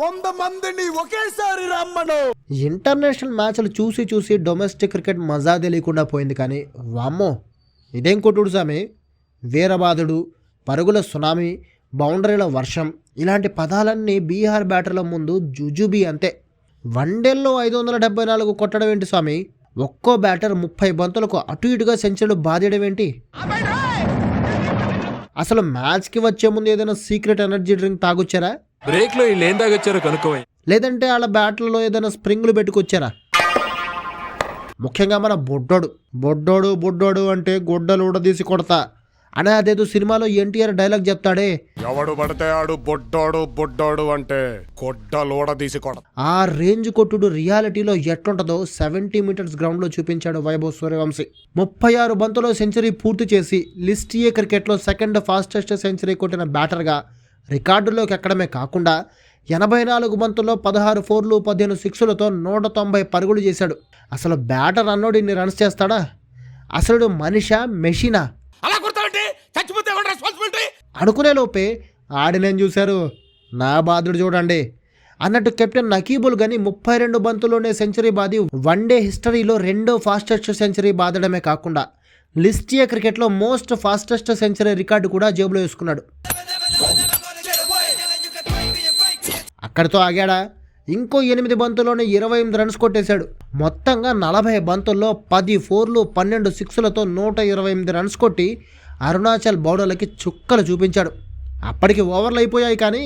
కొంతమందిని ఒకేసారి రమ్మను. ఇంటర్నేషనల్ మ్యాచ్లు చూసి చూసి డొమెస్టిక్ క్రికెట్ మజా తెలియకుండా పోయింది. కానీ వామ్మో ఇదేం కొట్టుడు సామి. వీరబాదుడు, పరుగుల సునామీ, బౌండరీల వర్షం ఇలాంటి పదాలన్నీ బీహార్ బ్యాటర్ల ముందు జుజుబీ అంతే. వన్డేల్లో 574 కొట్టడం ఏంటి స్వామి? ఒక్కో బ్యాటర్ 30 బంతులకు అటు ఇటుగా సెంచరీలు బాదేయడం ఏంటి? అసలు మ్యాచ్కి వచ్చే ముందు ఏదైనా సీక్రెట్ ఎనర్జీ డ్రింక్ తాగొచ్చారా? బ్రేక్ లో ఏం తాగొచ్చారో కనుక్కోవాలి. లేదంటే వాళ్ళ బ్యాట్లలో ఏదైనా స్ప్రింగ్లు పెట్టుకొచ్చారా? ముఖ్యంగా మన బొడ్డోడు అంటే గొడ్డలు ఊడదీసి కొడతా అని అదేదో సినిమాలో ఎన్టీఆర్ డైలాగ్ చెప్తాడే, ఎవడు పడితే ఆడు బొడ్డోడు అంటే గొడ్డలోడ తీసి కొడతా. ఆ రేంజ్ కొట్టుడు రియాలిటీలో ఎట్లుంటుందో 70 మీటర్స్ గ్రౌండ్ లో చూపించాడు వైభవ్ సూర్యవంశీ. 36 బంతులో సెంచరీ పూర్తి చేసి లిస్ట్ ఏ క్రికెట్లో సెకండ్ ఫాస్టెస్ట్ సెంచరీ కొట్టిన బ్యాటర్గా రికార్డులోకి ఎక్కడమే కాకుండా 84 బంతుల్లో 16 ఫోర్లు 15 సిక్సులతో 190 పరుగులు చేశాడు. అసలు బ్యాటర్ అన్నోడు ఇన్ని రన్స్ చేస్తాడా? అసలు మనిషా మెషినా అనుకునే లోపే ఆడినేం చూశారు, నా బాధుడు చూడండి అన్నట్టు కెప్టెన్ నకీబుల్ గని 32 బంతుల్లోనే సెంచరీ బాది వన్డే హిస్టరీలో రెండో ఫాస్టెస్ట్ సెంచరీ బాదడమే కాకుండా లిస్ట్ ఏ క్రికెట్లో మోస్ట్ ఫాస్టెస్ట్ సెంచరీ రికార్డు కూడా జేబులో వేసుకున్నాడు. అక్కడితో ఆగాడా? ఇంకో 8 బంతుల్లోనే 28 రన్స్ కొట్టేశాడు. మొత్తంగా 40 బంతుల్లో 10 ఫోర్లు 12 సిక్సులతో 128 రన్స్ కొట్టి అరుణాచల్ బౌలర్లకి చుక్కలు చూపించాడు. అప్పటికి ఓవర్లు అయిపోయాయి, కానీ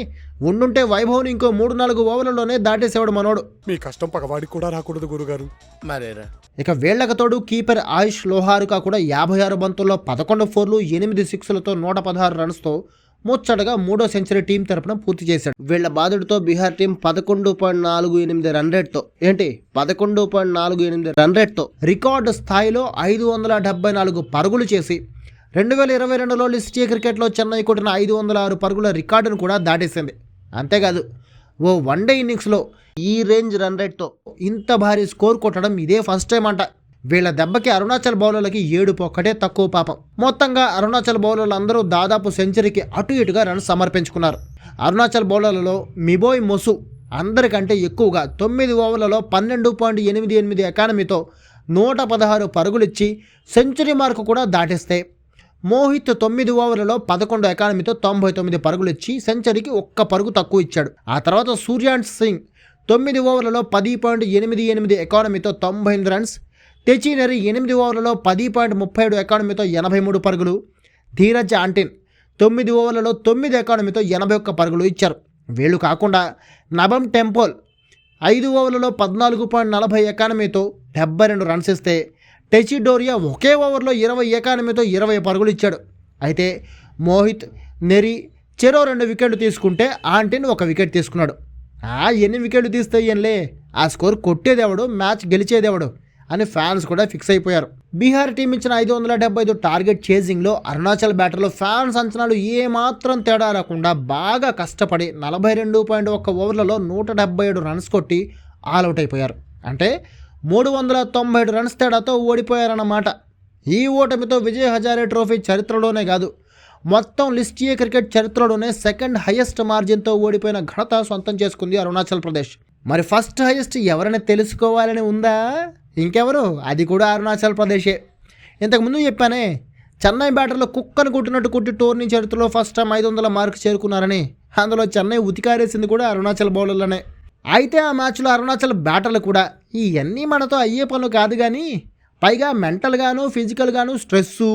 ఉండుంటే వైభవ్ని ఇంకో 3-4 ఓవర్లలోనే దాటేసేవాడు మనోడు. మీ కష్టం పగవాడికి కూడా రాకూడదు గురుగారు. మరేరా. ఇక వేళ్లకు తోడు కీపర్ ఆయుష్ లోహారుకా కూడా 56 బంతుల్లో 11 ఫోర్లు 8 సిక్సులతో 116 రన్స్తో ముచ్చటగా 3వ సెంచరీ టీం తరపున పూర్తి చేశాడు. వీళ్ల బాధుడితో బీహార్ టీం 11.48 రన్ రేట్తో 11.48 రన్ రేట్తో రికార్డు స్థాయిలో 574 పరుగులు చేసి 2022లో లిస్ట్ ఏ క్రికెట్లో చెన్నై కొట్టిన 506 పరుగుల రికార్డును కూడా దాటేసింది. అంతేకాదు ఓ వన్డే ఇన్నింగ్స్లో ఈ రేంజ్ రన్ రేట్తో ఇంత భారీ స్కోర్ కొట్టడం ఇదే ఫస్ట్ టైం అంట. వీళ్ళ దెబ్బకి అరుణాచల్ బౌలర్లకి 7 తక్కువ పాపం. మొత్తంగా అరుణాచల్ బౌలర్లు అందరూ దాదాపు సెంచరీకి అటు ఇటుగా రన్స్ సమర్పించుకున్నారు. అరుణాచల్ బౌలర్లలో మిబోయ్ మొసు అందరికంటే ఎక్కువగా 9 ఓవర్లలో 12.88 ఎకానమీతో 116 పరుగులిచ్చి సెంచరీ మార్కు కూడా దాటిస్తే, మోహిత్ 9 ఓవర్లలో 11 ఎకానమీతో 99 పరుగులు ఇచ్చి సెంచరీకి 1 పరుగు తక్కువ ఇచ్చాడు. ఆ తర్వాత సూర్యాంట్ సింగ్ 9 ఓవర్లలో 10.88 ఎకానమీతో 98 రన్స్, టెచినరీ 8 ఓవర్లలో 10.37 ఎకానమీతో 83 పరుగులు, ధీరజ్ ఆంటిన్ 9 ఓవర్లలో 9 ఎకానమీతో 81 పరుగులు ఇచ్చారు. వీళ్ళు కాకుండా నబమ్ టెంపోల్ 5 ఓవర్లలో 14.40 ఎకానమీతో 72 రన్స్ ఇస్తే, టెచిడోరియా ఒకే ఓవర్లో 20 ఎకానమీతో 20 పరుగులు ఇచ్చాడు. అయితే మోహిత్, నెరి చెరో 2 వికెట్లు తీసుకుంటే ఆంటిన్ 1 వికెట్ తీసుకున్నాడు. ఎన్ని వికెట్లు తీస్తే ఏంలే, ఆ స్కోర్ కొట్టేదేవడు, మ్యాచ్ గెలిచేదేవడు అని ఫ్యాన్స్ కూడా ఫిక్స్ అయిపోయారు. బీహార్ టీం ఇచ్చిన 575 టార్గెట్ చేజింగ్లో అరుణాచల్ బ్యాటర్లో ఫ్యాన్స్ అంచనాలు ఏమాత్రం తేడా రాకుండా బాగా కష్టపడి 42.1 ఓవర్లలో 177 రన్స్ కొట్టి ఆల్అవుట్ అయిపోయారు. అంటే 397 రన్స్ తేడాతో ఓడిపోయారన్నమాట. ఈ ఓటమితో విజయ్ హజారే ట్రోఫీ చరిత్రలోనే కాదు, మొత్తం లిస్ట్ ఏ క్రికెట్ చరిత్రలోనే సెకండ్ హైయెస్ట్ మార్జిన్తో ఓడిపోయిన ఘనత సొంతం చేసుకుంది అరుణాచల్ ప్రదేశ్. మరి ఫస్ట్ హైయెస్ట్ ఎవరైనా తెలుసుకోవాలని ఉందా? ఇంకెవరు, అది కూడా అరుణాచల్ ప్రదేశే. ఇంతకుముందు చెప్పానే, చెన్నై బ్యాటర్లో కుక్కను కుట్టినట్టు కుట్టి టోర్నీ చరిత్రలో ఫస్ట్ టైం 500 మార్కు చేరుకున్నారని. అందులో చెన్నై ఉతికారేసింది కూడా అరుణాచల్ బౌలర్లనే. అయితే ఆ మ్యాచ్లో అరుణాచల్ బ్యాటర్లు కూడా ఇవన్నీ మనతో అయ్యే పనులు కాదు, కానీ పైగా మెంటల్గాను ఫిజికల్గాను స్ట్రెస్సు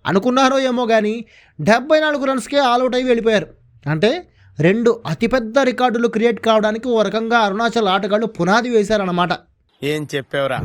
అనుకున్నారో ఏమో కానీ 74 రన్స్కే ఆల్అవుట్ అయి వెళ్ళిపోయారు. అంటే 2 అతిపెద్ద రికార్డులు క్రియేట్ కావడానికి ఓ రకంగా అరుణాచల్ ఆటగాళ్ళు పునాది వేశారన్నమాట. ఏం చెప్పావురా?